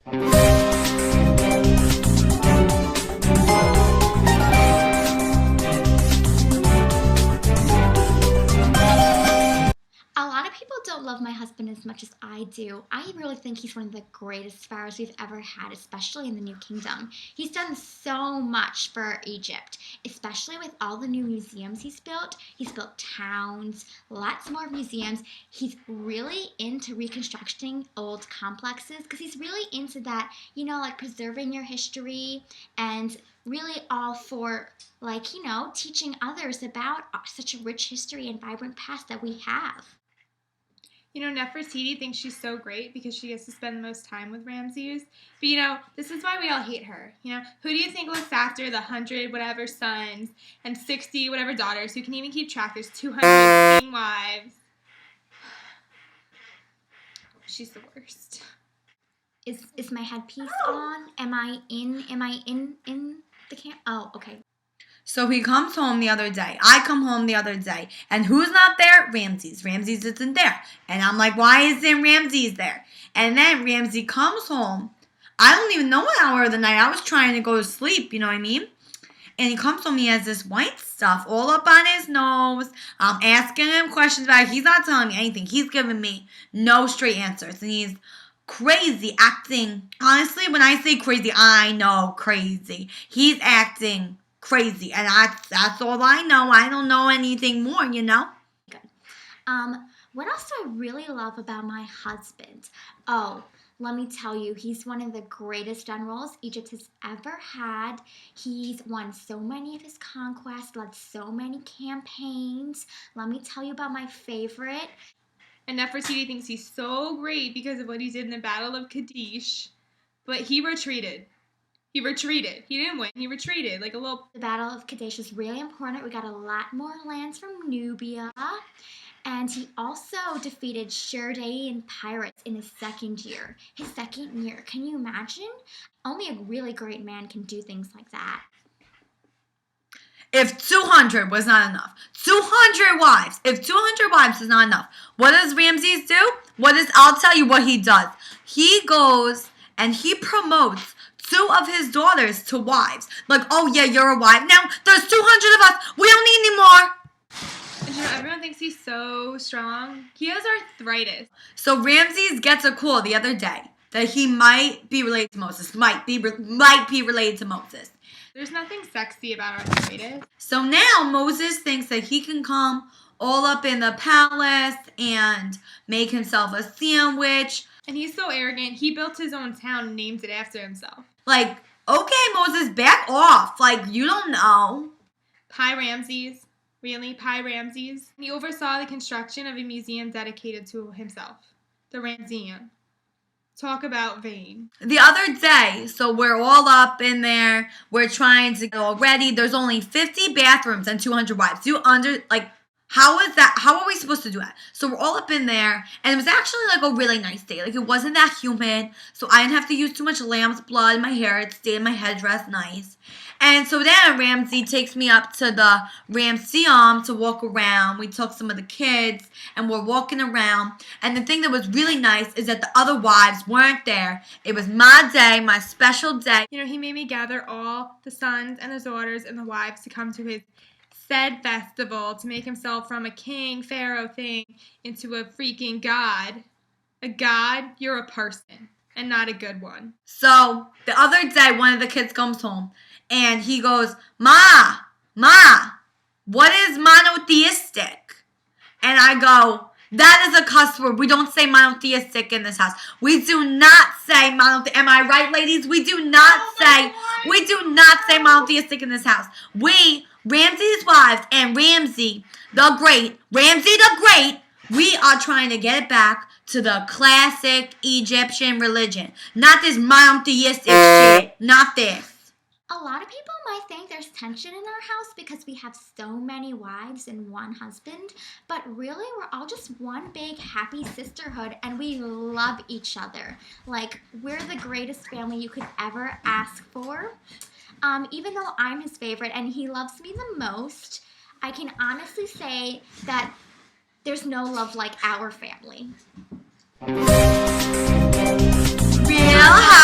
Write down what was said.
A lot of people don't love my husband as much as I do. I really think he's one of the greatest pharaohs we've ever had, especially in the New Kingdom. He's done so much for Egypt, especially with all the new museums he's built. He's built towns, lots more museums. He's really into reconstructing old complexes because he's really into that, like preserving your history and really all for, teaching others about such a rich history and vibrant past that we have. Nefertiti thinks she's so great because she gets to spend the most time with Ramses. But, this is why we all hate her. Who do you think looks after the 100 whatever sons and 60 whatever daughters who can even keep track? There's 200 king wives. She's the worst. Is my headpiece on? Am I in the camp? Oh, okay. So he comes home the other day. I come home the other day. And who's not there? Ramses. Ramses isn't there. And I'm like, why isn't Ramses there? And then Ramses comes home. I don't even know what hour of the night. I was trying to go to sleep, you know what I mean? And he comes home. He has this white stuff all up on his nose. I'm asking him questions about it. He's not telling me anything. He's giving me no straight answers. And he's crazy acting. Honestly, when I say crazy, I know crazy. He's acting crazy, and that's all I know. I don't know anything more, Good. What else do I really love about my husband? Oh, let me tell you, he's one of the greatest generals Egypt has ever had. He's won so many of his conquests, led so many campaigns. Let me tell you about my favorite. And Nefertiti thinks he's so great because of what he did in the Battle of Kadesh, but he retreated. He retreated. He didn't win. He retreated like a little... The Battle of Kadesh was really important. We got a lot more lands from Nubia. And he also defeated Shirdaean pirates in his second year. His second year. Can you imagine? Only a really great man can do things like that. If 200 was not enough, 200 wives, if 200 wives is not enough, what does Ramses do? I'll tell you what he does. He goes and he promotes 2 of his daughters to wives. Like, oh yeah, you're a wife. Now, there's 200 of us. We don't need any more. And everyone thinks he's so strong. He has arthritis. So Ramses gets a call the other day that he might be related to Moses. Might be related to Moses. There's nothing sexy about arthritis. So now Moses thinks that he can come all up in the palace and make himself a sandwich. And he's so arrogant. He built his own town and named it after himself. Like, okay, Moses, back off. Like, you don't know. Pi Ramses. Really? Pi Ramses? He oversaw the construction of a museum dedicated to himself. The Ramseum. Talk about vain. The other day, so we're all up in there. We're trying to get all ready. There's only 50 bathrooms and 200 wives. How is that? How are we supposed to do that? So we're all up in there, and it was actually like a really nice day. Like, it wasn't that humid, so I didn't have to use too much lamb's blood in my hair. It stayed in my headdress nice. And so then Ramses takes me up to the Ramseum to walk around. We took some of the kids, and we're walking around. And the thing that was really nice is that the other wives weren't there. It was my day, my special day. He made me gather all the sons and the daughters and the wives to come to his said festival to make himself from a king, pharaoh thing into a freaking god. A god? You're a person, and not a good one. So the other day, one of the kids comes home, and he goes, Ma, what is monotheistic? And I go, that is a cuss word. We don't say monotheistic in this house. We do not say monotheistic. Am I right, ladies? We do not say monotheistic in this house. Ramses' wives and Ramses the Great, we are trying to get it back to the classic Egyptian religion. Not this monotheistic shit. Not this. A lot of people might think there's tension in our house because we have so many wives and one husband, but really we're all just one big happy sisterhood and we love each other. Like, we're the greatest family you could ever ask for. Even though I'm his favorite and he loves me the most, I can honestly say that there's no love like our family. Real